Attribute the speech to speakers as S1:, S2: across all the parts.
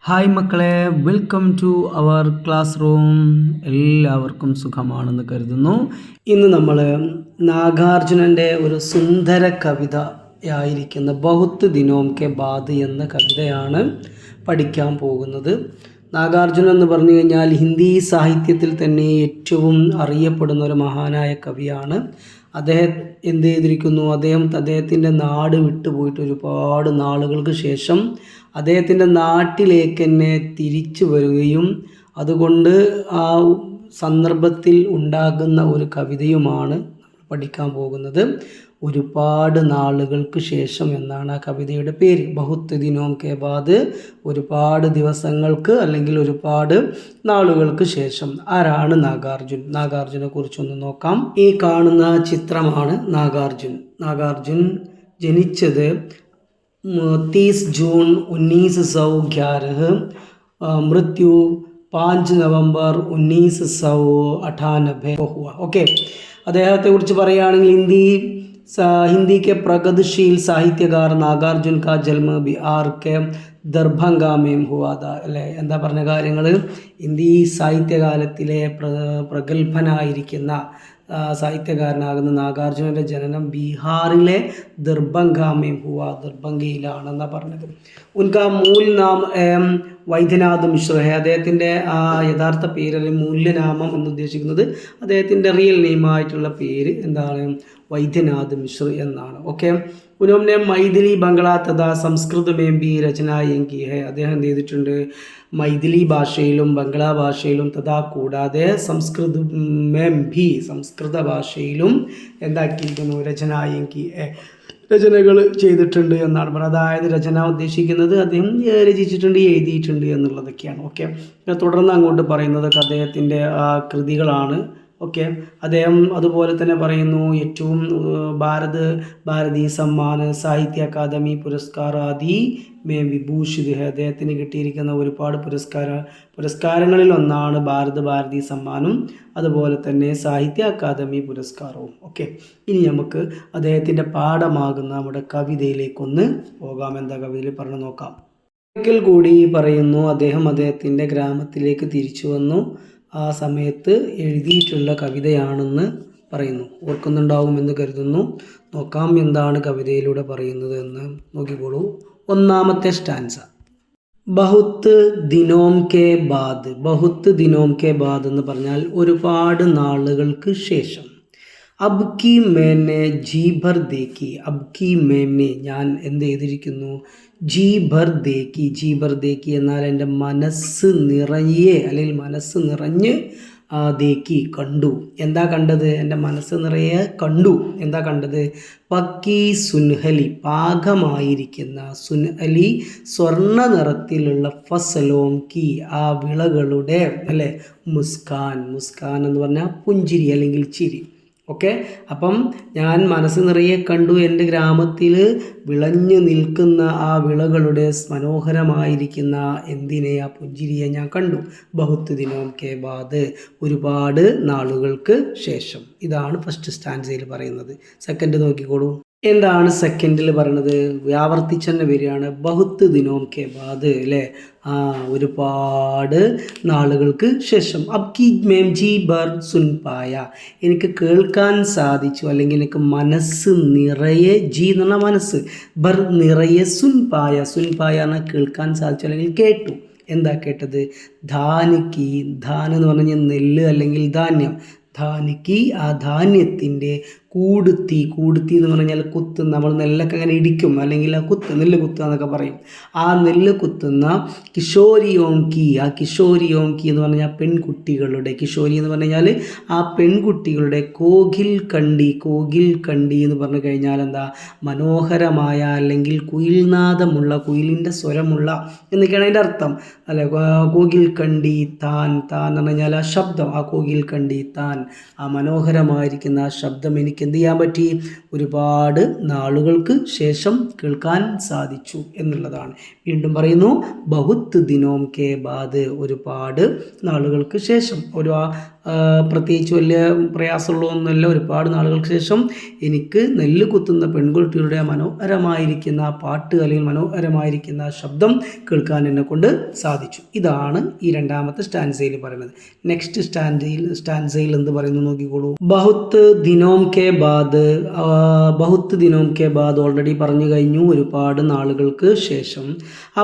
S1: Hi മക്കളെ, welcome to our class room. എല്ലാവർക്കും സുഖമാണെന്ന് കരുതുന്നു. ഇന്ന് നമ്മൾ നാഗാർജുനൻ്റെ ഒരു സുന്ദര കവിതയായിരിക്കുന്ന ബഹുത്ത് ദിനോം കെ ബാദ് എന്ന കവിതയാണ് പഠിക്കാൻ പോകുന്നത്. നാഗാർജുനൻ എന്ന് പറഞ്ഞു കഴിഞ്ഞാൽ ഹിന്ദി സാഹിത്യത്തിൽ തന്നെ ഏറ്റവും അറിയപ്പെടുന്ന ഒരു മഹാനായ കവിയാണ്. അദ്ദേഹം എന്ത് ചെയ്തിരിക്കുന്നു, അദ്ദേഹത്തിൻ്റെ നാട് വിട്ടുപോയിട്ട് ഒരുപാട് നാളുകൾക്ക് ശേഷം അദ്ദേഹത്തിൻ്റെ നാട്ടിലേക്ക് തന്നെ തിരിച്ചു വരികയും അതുകൊണ്ട് ആ സന്ദർഭത്തിൽ ഉണ്ടാകുന്ന ഒരു കവിതയുമാണ് നമ്മൾ പഠിക്കാൻ പോകുന്നത്. ഒരുപാട് നാളുകൾക്ക് ശേഷം എന്നാണ് ആ കവിതയുടെ പേര്. ബഹുത്ത് ദിനോം കെ ബാദ്, ഒരുപാട് ദിവസങ്ങൾക്ക് അല്ലെങ്കിൽ ഒരുപാട് നാളുകൾക്ക് ശേഷം. ആരാണ് നാഗാർജുൻ? നാഗാർജുനെ കുറിച്ചൊന്ന് നോക്കാം. ഈ കാണുന്ന ചിത്രമാണ് നാഗാർജുൻ ജനിച്ചത് 30 ജൂൺ 1911, मृत्यु 5 नवंबर 1998 हुआ. ഓക്കെ, അദ്ദേഹത്തെ കുറിച്ച് പറയുകയാണെങ്കിൽ हिंदी के प्रगतिशील साहित्यकार नागार्जुन का जन्म बिहार के दरभंगा में हुआ था അല്ലേ? എന്താ പറഞ്ഞ കാര്യങ്ങൾ, ഹിന്ദി സാഹിത്യകാലത്തിലെ പ്രഗത്ഭനായിരിക്കുന്ന സാഹിത്യകാരനാകുന്ന നാഗാർജുനൻ്റെ ജനനം ബീഹാറിലെ ദർഭംഗാമേം ഹുവ, ദർഭംഗയിലാണെന്നാണ് പറഞ്ഞത്. ഉൻകാ മൂൽ നാം വൈദ്യനാഥ് മിശ്ര ഹെ. അദ്ദേഹത്തിൻ്റെ ആ യഥാർത്ഥ പേര് അല്ലെങ്കിൽ മൂല്യനാമം എന്ന് ഉദ്ദേശിക്കുന്നത് അദ്ദേഹത്തിൻ്റെ റിയൽ നെയിമായിട്ടുള്ള പേര് എന്താണ്? വൈദ്യനാഥ് മിശ്ര എന്നാണ്. ഓക്കെ, ഉन्होंने മൈഥിലി ബംഗ്ലാ തഥാ സംസ്കൃത മേം ബി രചനായും കി ഹെ. അദ്ദേഹം എന്ത് ചെയ്തിട്ടുണ്ട്? മൈഥിലി ഭാഷയിലും ബംഗ്ലാ ഭാഷയിലും തഥാ കൂടാതെ സംസ്കൃത ഭാഷയിലും എന്താക്കിയിരിക്കുന്നു? രചനായും കി രചനകൾ ചെയ്തിട്ടുണ്ട് എന്നാണ് പറയുന്നത്. അതായത് രചന ഉദ്ദേശിക്കുന്നത് അദ്ദേഹം രചിച്ചിട്ടുണ്ട്, എഴുതിയിട്ടുണ്ട് എന്നുള്ളതൊക്കെയാണ്. ഓക്കെ, തുടർന്ന് അങ്ങോട്ട് പറയുന്നതൊക്കെ അദ്ദേഹത്തിൻ്റെ കൃതികളാണ്. ഓക്കെ, അദ്ദേഹം അതുപോലെ തന്നെ പറയുന്നു ഏറ്റവും ഭാരതി സമ്മാൻ, സാഹിത്യ അക്കാദമി പുരസ്കാർ ആദി മേ വിഭൂഷിത് ഹെ. അദ്ദേഹത്തിന് കിട്ടിയിരിക്കുന്ന ഒരുപാട് പുരസ്കാരങ്ങളിൽ ഒന്നാണ് ഭാരതി സമ്മാനും അതുപോലെ തന്നെ സാഹിത്യ അക്കാദമി പുരസ്കാരവും. ഓക്കെ, ഇനി നമുക്ക് അദ്ദേഹത്തിൻ്റെ പാഠമാകുന്ന നമ്മുടെ കവിതയിലേക്കൊന്ന് പോകാം. എന്താ കവിതയിൽ പറഞ്ഞു നോക്കാം. ഒരിക്കൽ കൂടി പറയുന്നു, അദ്ദേഹത്തിൻ്റെ ഗ്രാമത്തിലേക്ക് തിരിച്ചു വന്നു. ആ സമയത്ത് എഴുതിയിട്ടുള്ള കവിതയാണെന്ന് പറയുന്നു. ഓർക്കുന്നുണ്ടാവുമെന്ന് കരുതുന്നു. നോക്കാം എന്താണ് കവിതയിലൂടെ പറയുന്നത് എന്ന് നോക്കിക്കോളൂ. ഒന്നാമത്തെ സ്റ്റാൻസ, ബഹുത്ത് ദിനോം കെ ബാദ്. ബഹുത്ത് ദിനോം കെ ബാദ് എന്ന് പറഞ്ഞാൽ ഒരുപാട് നാളുകൾക്ക് ശേഷം. അബ്കി മേനെ ജി ഭർ ദേക്കി. അബ്കി മേനെ ഞാൻ എന്ത് ചെയ്തിരിക്കുന്നു? ജി ഭർ ദേക്കി എന്നാൽ എൻ്റെ മനസ്സ് നിറയെ അല്ലെങ്കിൽ മനസ്സ് നിറഞ്ഞ് ദേക്കി കണ്ടു. എന്താ കണ്ടത്? എൻ്റെ മനസ്സ് നിറയെ കണ്ടു. എന്താ കണ്ടത്? പക്കി സുൻഹലി, പാകമായിരിക്കുന്ന, സുൻഹലി സ്വർണ്ണ നിറത്തിലുള്ള, ഫസലോം കി ആ വിളകളുടെ അല്ലേ, മുസ്കാൻ എന്ന് പറഞ്ഞാൽ പുഞ്ചിരി അല്ലെങ്കിൽ ചിരി. ഓക്കെ, അപ്പം ഞാൻ മനസ്സ് നിറയെ കണ്ടു, എൻ്റെ ഗ്രാമത്തിൽ വിളഞ്ഞു നിൽക്കുന്ന ആ വിളകളുടെ മനോഹരമായിരിക്കുന്ന എന്തിനെ, ആ പുഞ്ചിരിയെ ഞാൻ കണ്ടു. ബഹുത്ത് ദിനോം കെ ബാദ്, ഒരുപാട് നാളുകൾക്ക് ശേഷം. ഇതാണ് ഫസ്റ്റ് സ്റ്റാൻസയിൽ പറയുന്നത്. സെക്കൻഡ് നോക്കിക്കോളൂ. എന്താണ് സെക്കൻഡിൽ പറയുന്നത്? ആവർത്തിച്ചെന്നെ വരികയാണ്. ബഹുത്ത് ദിനോം കെ ബാദ് അല്ലേ, ഒരുപാട് നാളുകൾക്ക് ശേഷം. അബ്കി മേം ജി ബർ സുൻ പായ, എനിക്ക് കേൾക്കാൻ സാധിച്ചു അല്ലെങ്കിൽ എനിക്ക് മനസ്സ് നിറയെ, ജി എന്ന് പറഞ്ഞാൽ മനസ്സ്, ബർ നിറയെ, സുൻ പായ എന്നാൽ കേൾക്കാൻ സാധിച്ചു അല്ലെങ്കിൽ കേട്ടു. എന്താ കേട്ടത്? ധാനിക്ക്, ധാൻ എന്ന് പറഞ്ഞാൽ നെല്ല് അല്ലെങ്കിൽ ധാന്യം. ധാനിക്ക് ആ ധാന്യത്തിൻ്റെ കൂടുത്തി എന്ന് പറഞ്ഞാൽ കുത്ത്, നമ്മൾ നെല്ലൊക്കെ അങ്ങനെ ഇടിക്കും അല്ലെങ്കിൽ ആ നെല്ല് കുത്തുക എന്നൊക്കെ പറയും. ആ നെല്ല് കുത്തുന്ന കിഷോരിയോംകി, ആ കിഷോരിയോംകി എന്ന് പറഞ്ഞാൽ പെൺകുട്ടികളുടെ, കിഷോരി എന്ന് പറഞ്ഞു കഴിഞ്ഞാൽ ആ പെൺകുട്ടികളുടെ കോകിൽ കണ്ടി എന്ന് പറഞ്ഞു കഴിഞ്ഞാൽ എന്താ? മനോഹരമായ അല്ലെങ്കിൽ കുയിൽനാദമുള്ള, കുയിലിൻ്റെ സ്വരമുള്ള എന്നൊക്കെയാണ് അതിൻ്റെ അർത്ഥം അല്ലെ. കോകിൽ കണ്ടി താൻ എന്ന് പറഞ്ഞു കഴിഞ്ഞാൽ ആ ശബ്ദം, ആ കോകിൽ കണ്ടി താൻ, ആ മനോഹരമായിരിക്കുന്ന ആ ശബ്ദം എനിക്ക് എന്ത് ചെയ്യാൻ പറ്റി? ഒരുപാട് നാളുകൾക്ക് ശേഷം കേൾക്കാൻ സാധിച്ചു എന്നുള്ളതാണ്. വീണ്ടും പറയുന്നു, ബഹുത്ത് ദിനോം കെ ബാദ്, ഒരുപാട് നാളുകൾക്ക് ശേഷം. പ്രത്യേകിച്ച് വലിയ പ്രയാസമുള്ളതൊന്നുമല്ല. ഒരുപാട് നാളുകൾക്ക് ശേഷം എനിക്ക് നെല്ല് കുത്തുന്ന പെൺകുട്ടികളുടെ മനോഹരമായിരിക്കുന്ന പാട്ട് അല്ലെങ്കിൽ മനോഹരമായിരിക്കുന്ന ശബ്ദം കേൾക്കാൻ എന്നെ കൊണ്ട് സാധിച്ചു. ഇതാണ് ഈ രണ്ടാമത്തെ സ്റ്റാൻസയിൽ പറയുന്നത്. നെക്സ്റ്റ് സ്റ്റാൻസയിൽ എന്ത് പറയുന്നു നോക്കിക്കോളൂ. ബഹുത്ത് ദിനോം കെ ബാദ്, ബഹുത്ത് ദിനോം കെ ബാദ് ഓൾറെഡി പറഞ്ഞു കഴിഞ്ഞു, ഒരുപാട് നാളുകൾക്ക് ശേഷം.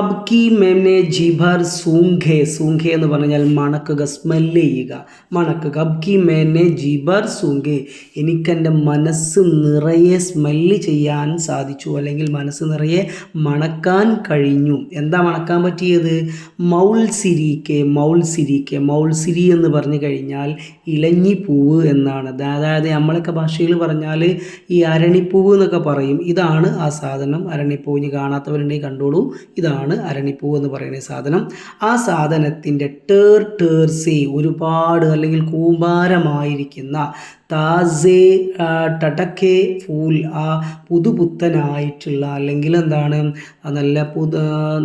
S1: അബ് കി മേംനെ ജീഭർ സൂംഘെ, സൂംഘെ എന്ന് പറഞ്ഞാൽ മണക്കുക, സ്മെല്ല് ചെയ്യുക, മണക്കുക. അബ് കി മേനെ ജീഭർ സൂംഘെ, എനിക്കെൻ്റെ മനസ്സ് നിറയെ സ്മെല്ല് ചെയ്യാൻ സാധിച്ചു, അല്ലെങ്കിൽ മനസ്സ് നിറയെ മണക്കാൻ കഴിഞ്ഞു. എന്താ മണക്കാൻ പറ്റിയത്? മൗൾസിരിക്കെ, മൗൾസിരിക്കെ, മൗൾസിരി എന്ന് പറഞ്ഞു കഴിഞ്ഞാൽ ഇലഞ്ഞിപ്പൂവ് എന്നാണ്. അതായത് നമ്മളൊക്കെ ഭാഷയിൽ പറഞ്ഞാൽ ഈ അരണിപ്പൂവ് എന്നൊക്കെ പറയും. ഇതാണ് ആ സാധനം, അരണിപ്പൂവ്. ഇനി കാണാത്തവരുണ്ടെങ്കിൽ കണ്ടോളൂ. ഇതാണ് അരണിപ്പൂവ് എന്ന് പറയുന്ന സാധനം. ആ സാധനത്തിൻ്റെ ടേർസേ, ഒരുപാട് അല്ലെങ്കിൽ കൂമ്പാരമായിരിക്കുന്ന താസേ ടടക്കെ ഫൂൽ, ആ പുതുപുത്തനായിട്ടുള്ള അല്ലെങ്കിൽ എന്താണ്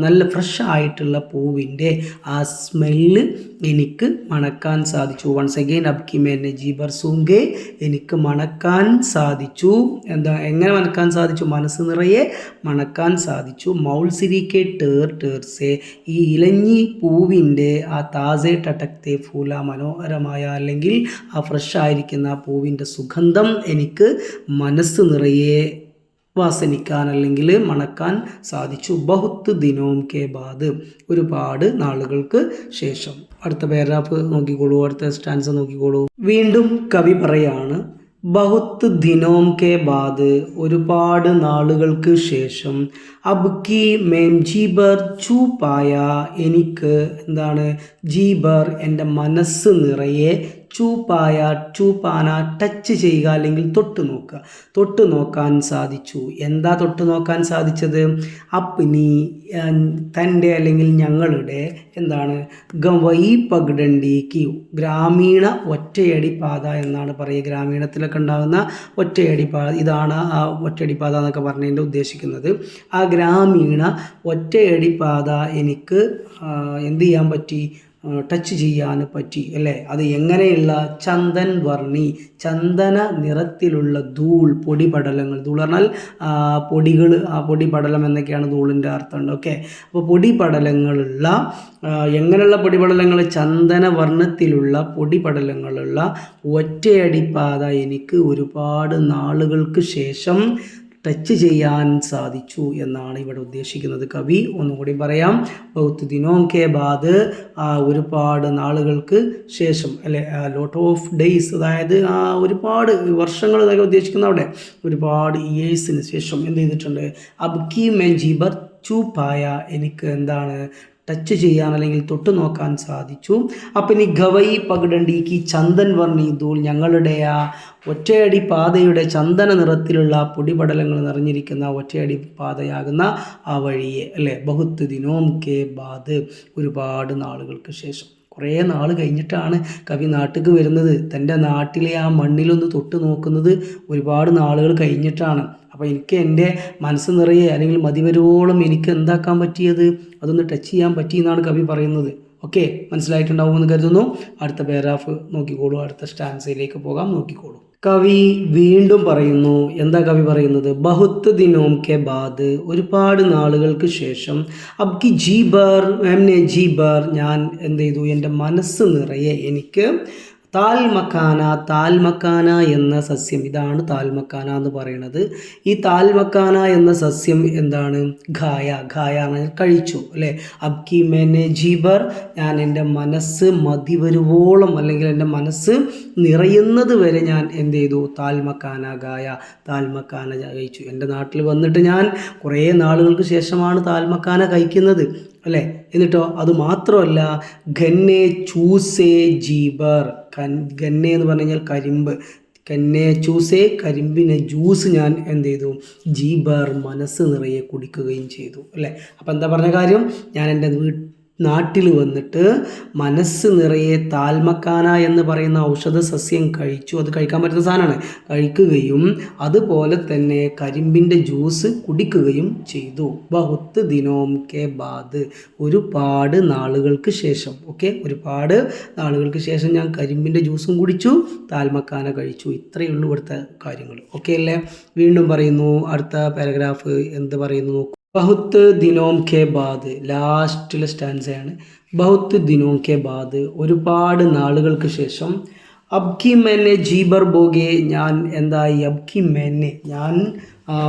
S1: നല്ല ഫ്രഷ് ആയിട്ടുള്ള പൂവിൻ്റെ ആ സ്മെല്ല് എനിക്ക് മണക്കാൻ സാധിച്ചു. വൺസ് അഗെയിൻ അബ്കി മേനെ ജീബർ സൂംഘെ, എനിക്ക് മണക്കാൻ സാധിച്ചു. എങ്ങനെ മണക്കാൻ സാധിച്ചു? മനസ്സ് നിറയെ മണക്കാൻ സാധിച്ചു. മൗൾസിരിക്കെ ടേർസേ, ഈ ഇലഞ്ഞി പൂവിൻ്റെ ആ താസേ ടടക്തെ ഫൂല, മനോഹരമായ അല്ലെങ്കിൽ ആ ഫ്രഷ് ആയിരിക്കുന്ന പൂവിൻ്റെ സുഗന്ധം എനിക്ക് മനസ്സ് നിറയെ വാസനിക്കാൻ അല്ലെങ്കിൽ മണക്കാൻ സാധിച്ചു. ബഹുത്ത് ദിനോം കെ ബാദ്, ഒരുപാട് നാളുകൾക്ക് ശേഷം. അടുത്ത പാരഗ്രാഫ് നോക്കിക്കോളൂ, അടുത്ത സ്റ്റാൻസ നോക്കിക്കോളൂ. വീണ്ടും കവി പറയാണ്, ബഹുത്ത് ദിനോം കെ ബാദ്, ഒരുപാട് നാളുകൾക്ക് ശേഷം. അബ് കി മേം ജീബർ ചൂപ്പായ, എനിക്ക് എന്താണ്? ജീബർ, എൻ്റെ മനസ്സ് നിറയെ, ചൂപ്പായ, ചൂപ്പാന ടച്ച് ചെയ്യുക അല്ലെങ്കിൽ തൊട്ട് നോക്കാൻ സാധിച്ചു. എന്താ തൊട്ട് നോക്കാൻ സാധിച്ചത്? അപ്നി, തൻ്റെ അല്ലെങ്കിൽ ഞങ്ങളുടെ എന്താണ്? ഗവൈ പഗ്ഡണ്ടിക്ക്, ഗ്രാമീണ ഒറ്റയടി പാത എന്നാണ് പറയുക. ഗ്രാമീണത്തിലൊക്കെ ഉണ്ടാകുന്ന ഒറ്റയടി പാത, ഇതാണ് ആ ഒറ്റയടി പാത എന്നൊക്കെ പറഞ്ഞതിൻ്റെ ഉദ്ദേശിക്കുന്നത്. ആ ഗ്രാമീണ ഒറ്റയടി പാത എനിക്ക് എന്ത് ചെയ്യാൻ പറ്റി? ടച്ച് ചെയ്യാൻ പറ്റി അല്ലേ? അത് എങ്ങനെയുള്ള? ചന്ദൻ വർണ്ണി, ചന്ദന നിറത്തിലുള്ള ധൂൾ, പൊടിപടലങ്ങൾ. ധൂൾ പറഞ്ഞാൽ പൊടികൾ, ആ പൊടിപടലം എന്നൊക്കെയാണ് ധൂളിൻ്റെ അർത്ഥമുണ്ട്. ഓക്കെ, അപ്പോൾ പൊടിപടലങ്ങളുള്ള, എങ്ങനെയുള്ള പൊടിപടലങ്ങൾ? ചന്ദന വർണ്ണത്തിലുള്ള പൊടിപടലങ്ങളുള്ള ഒറ്റയടിപ്പാത എനിക്ക് ഒരുപാട് നാളുകൾക്ക് ശേഷം ടച്ച് ചെയ്യാൻ സാധിച്ചു എന്നാണ് ഇവിടെ ഉദ്ദേശിക്കുന്നത് കവി. ഒന്നുകൂടി പറയാം, ബഹുത്ത് ദിനോം കെ ബാദ്, ഒരുപാട് നാളുകൾക്ക് ശേഷം അല്ലെ, ലോട്ട് ഓഫ് ഡേയ്സ്, അതായത് ഒരുപാട് വർഷങ്ങൾ എന്നൊക്കെ ഉദ്ദേശിക്കുന്ന അവിടെ, ഒരുപാട് ഇയേഴ്സിന് ശേഷം എന്ത് ചെയ്തിട്ടുണ്ട്? അബ് കി മേം ജീബർ ചൂപ്പായ, എനിക്ക് എന്താണ്? ടച്ച് ചെയ്യാൻ അല്ലെങ്കിൽ തൊട്ട് നോക്കാൻ സാധിച്ചു. അപ്പം ഇനി ഗവൈ പകിടണ്ടിക്ക് ചന്ദൻ വർണ്ണി ധൂൾ, ഞങ്ങളുടെ ആ ഒറ്റയടി പാതയുടെ ചന്ദന നിറത്തിലുള്ള പൊടിപടലങ്ങൾ നിറഞ്ഞിരിക്കുന്ന ഒറ്റയടി പാതയാകുന്ന ആ വഴിയെ അല്ലേ. ബഹുത്ത് ദിനോം കെ ബാദ്, ഒരുപാട് നാളുകൾക്ക് ശേഷം. കുറേ നാൾ കഴിഞ്ഞിട്ടാണ് കവി നാട്ടിലേക്ക് വരുന്നത്. തൻ്റെ നാട്ടിലെ ആ മണ്ണിലൊന്ന് തൊട്ട് നോക്കുന്നത് ഒരുപാട് നാളുകൾ കഴിഞ്ഞിട്ടാണ്. അപ്പോൾ എനിക്ക് എൻ്റെ മനസ്സ് നിറയെ അല്ലെങ്കിൽ മതിവരോളം എനിക്ക് എന്താക്കാൻ പറ്റിയത്? അതൊന്ന് ടച്ച് ചെയ്യാൻ പറ്റിയെന്നാണ് കവി പറയുന്നത്. ഓക്കെ, മനസ്സിലായിട്ടുണ്ടാവുമെന്ന് കരുതുന്നു. അടുത്ത പാരഗ്രാഫ് നോക്കിക്കോളൂ, അടുത്ത സ്റ്റാൻസയിലേക്ക് പോകാം, നോക്കിക്കോളൂ. കവി വീണ്ടും പറയുന്നു. എന്താ കവി പറയുന്നത്? ബഹുത്ത് ദിനോം കെ ബാദ്, ഒരുപാട് നാളുകൾക്ക് ശേഷം. അബ്കി ജീബർ എംനെ ജീബർ, ഞാൻ എന്ത് ചെയ്തു? എൻ്റെ മനസ്സ് നിറയെ എനിക്ക് താൽമക്കാന എന്ന സസ്യം, ഇതാണ് താൽമക്കാന എന്ന് പറയുന്നത്. ഈ താൽമക്കാന എന്ന സസ്യം എന്താണ്? ഖായ എന്ന് കഴിച്ചു അല്ലേ. അബ്കി മേനെ ജീബർ, ഞാൻ എൻ്റെ മനസ്സ് മതിവരുവോളം അല്ലെങ്കിൽ എൻ്റെ മനസ്സ് നിറയുന്നത് വരെ ഞാൻ എന്ത് ചെയ്തു? താൽമക്കാന കഴിച്ചു. എൻ്റെ നാട്ടിൽ വന്നിട്ട് ഞാൻ കുറേ നാളുകൾക്ക് ശേഷമാണ് താൽമക്കാന കഴിക്കുന്നത് അല്ലേ. എന്നിട്ടോ അത് മാത്രമല്ല, ഗന്നെ ചൂസേ ജീബർ, ഗന്നെ എന്ന് പറഞ്ഞു കഴിഞ്ഞാൽ കരിമ്പ്, ഗന്നെ ചൂസേ, കരിമ്പിനെ ജ്യൂസ് ഞാൻ എന്ത് ചെയ്തു? ജീബർ, മനസ്സ് നിറയെ കുടിക്കുകയും ചെയ്തു അല്ലേ. അപ്പം എന്താ പറഞ്ഞ കാര്യം? ഞാൻ എൻ്റെ നാട്ടിൽ വന്നിട്ട് മനസ്സ് നിറയെ താൽമക്കാന എന്ന് പറയുന്ന ഔഷധ സസ്യം കഴിച്ചു. അത് കഴിക്കാൻ പറ്റുന്ന സാധനമാണ്. കഴിക്കുകയും അതുപോലെ തന്നെ കരിമ്പിൻ്റെ ജ്യൂസ് കുടിക്കുകയും ചെയ്തു. ബഹുത്ത് ദിനോം കെ ബാദ്, ഒരുപാട് നാളുകൾക്ക് ശേഷം. ഓക്കെ, ഒരുപാട് നാളുകൾക്ക് ശേഷം ഞാൻ കരിമ്പിൻ്റെ ജ്യൂസും കുടിച്ചു, താൽമക്കാന കഴിച്ചു. ഇത്രയേ ഉള്ളൂ ഇവിടുത്തെ കാര്യങ്ങൾ. ഓക്കെ അല്ലേ? വീണ്ടും പറയുന്നു, അടുത്ത പാരഗ്രാഫ് എന്ത് പറയുന്നു? ബഹുത്ത് ദിനോം കെ ബാദ്, ലാസ്റ്റിലെ സ്റ്റാൻസയാണ്. ബഹുത്ത് ദിനോം കെ ബാദ്, ഒരുപാട് നാളുകൾക്ക് ശേഷം. അബ്കി മേനെ ജീബർ ബോഗെ, ഞാൻ എന്തായി? അബ്കി മേനെ, ഞാൻ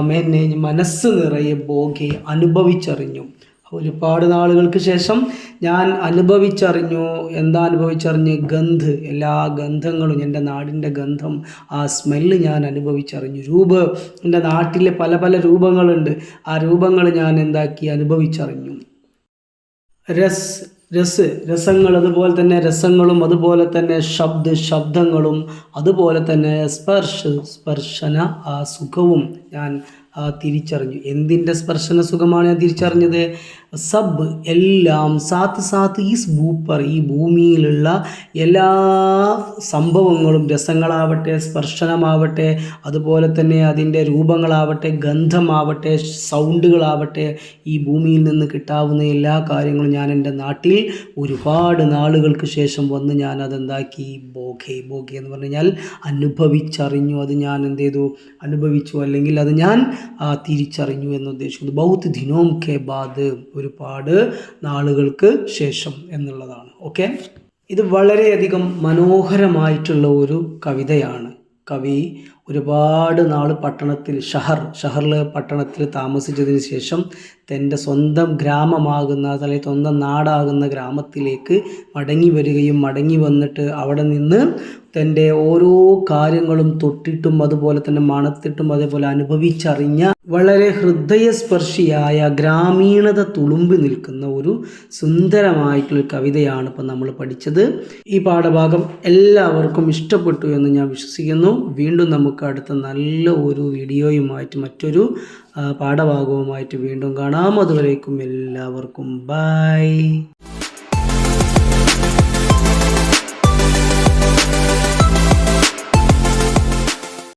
S1: മേനെ മനസ്സ് നിറയെ, ബോഗെ അനുഭവിച്ചറിഞ്ഞു. ഒരുപാട് നാളുകൾക്ക് ശേഷം ഞാൻ അനുഭവിച്ചറിഞ്ഞു. എന്താ അനുഭവിച്ചറിഞ്ഞ്? ഗന്ധ്, എല്ലാ ഗന്ധങ്ങളും, എൻ്റെ നാടിൻ്റെ ഗന്ധം, ആ സ്മെല്ല് ഞാൻ അനുഭവിച്ചറിഞ്ഞു. എൻ്റെ നാട്ടിലെ പല പല രൂപങ്ങളുണ്ട്, ആ രൂപങ്ങൾ ഞാൻ എന്താക്കി? അനുഭവിച്ചറിഞ്ഞു. രസങ്ങൾ, അതുപോലെ തന്നെ രസങ്ങളും, അതുപോലെ തന്നെ ശബ്ദങ്ങളും, അതുപോലെ തന്നെ സ്പർശന ആ സുഖവും ഞാൻ തിരിച്ചറിഞ്ഞു. എന്തിൻ്റെ സ്പർശന സുഖമാണ് ഞാൻ തിരിച്ചറിഞ്ഞത്? സബ്, എല്ലാം, സാത്ത് ഈസ് ഭൂപ്പർ, ഈ ഭൂമിയിലുള്ള എല്ലാ സംഭവങ്ങളും, രസങ്ങളാവട്ടെ, സ്പർശനമാവട്ടെ, അതുപോലെ തന്നെ അതിൻ്റെ രൂപങ്ങളാവട്ടെ, ഗന്ധമാവട്ടെ, സൗണ്ടുകളാവട്ടെ, ഈ ഭൂമിയിൽ നിന്ന് കിട്ടാവുന്ന എല്ലാ കാര്യങ്ങളും ഞാൻ എൻ്റെ നാട്ടിൽ ഒരുപാട് നാളുകൾക്ക് ശേഷം വന്ന് ഞാൻ അതെന്താക്കി? ബോഗെ എന്ന് പറഞ്ഞു കഴിഞ്ഞാൽ അനുഭവിച്ചറിഞ്ഞു. അത് ഞാൻ എന്ത് ചെയ്തു? അനുഭവിച്ചു, അല്ലെങ്കിൽ അത് ഞാൻ തിരിച്ചറിഞ്ഞു എന്ന് ഉദ്ദേശിക്കുന്നു. ബഹുത്ത് ദിനോം കെ ബാദ്, ഒരുപാട് നാളുകൾക്ക് ശേഷം എന്നുള്ളതാണ്. ഓക്കെ, ഇത് വളരെയധികം മനോഹരമായിട്ടുള്ള ഒരു കവിതയാണ്. കവി ഒരുപാട് നാൾ പട്ടണത്തിൽ, ഷഹറിൽ പട്ടണത്തിൽ താമസിച്ചതിന് ശേഷം തൻ്റെ സ്വന്തം ഗ്രാമമാകുന്ന, അല്ലെങ്കിൽ സ്വന്തം നാടാകുന്ന ഗ്രാമത്തിലേക്ക് മടങ്ങി വരികയും മടങ്ങി വന്നിട്ട് അവിടെ നിന്ന് തൻ്റെ ഓരോ കാര്യങ്ങളും തൊട്ടിട്ടും അതുപോലെ തന്നെ മണത്തിട്ടും അതേപോലെ അനുഭവിച്ചറിഞ്ഞ വളരെ ഹൃദയസ്പർശിയായ ഗ്രാമീണത തുളുമ്പി നിൽക്കുന്ന ഒരു സുന്ദരമായിട്ടുള്ള കവിതയാണ് ഇപ്പം നമ്മൾ പഠിച്ചത്. ഈ പാഠഭാഗം എല്ലാവർക്കും ഇഷ്ടപ്പെട്ടു എന്ന് ഞാൻ വിശ്വസിക്കുന്നു. വീണ്ടും നമുക്ക് അടുത്ത നല്ല ഒരു വീഡിയോയുമായിട്ട്, മറ്റൊരു പാഠഭാഗവുമായിട്ട് വീണ്ടും കാണാം. അതുവരേക്കും എല്ലാവർക്കും ബൈ.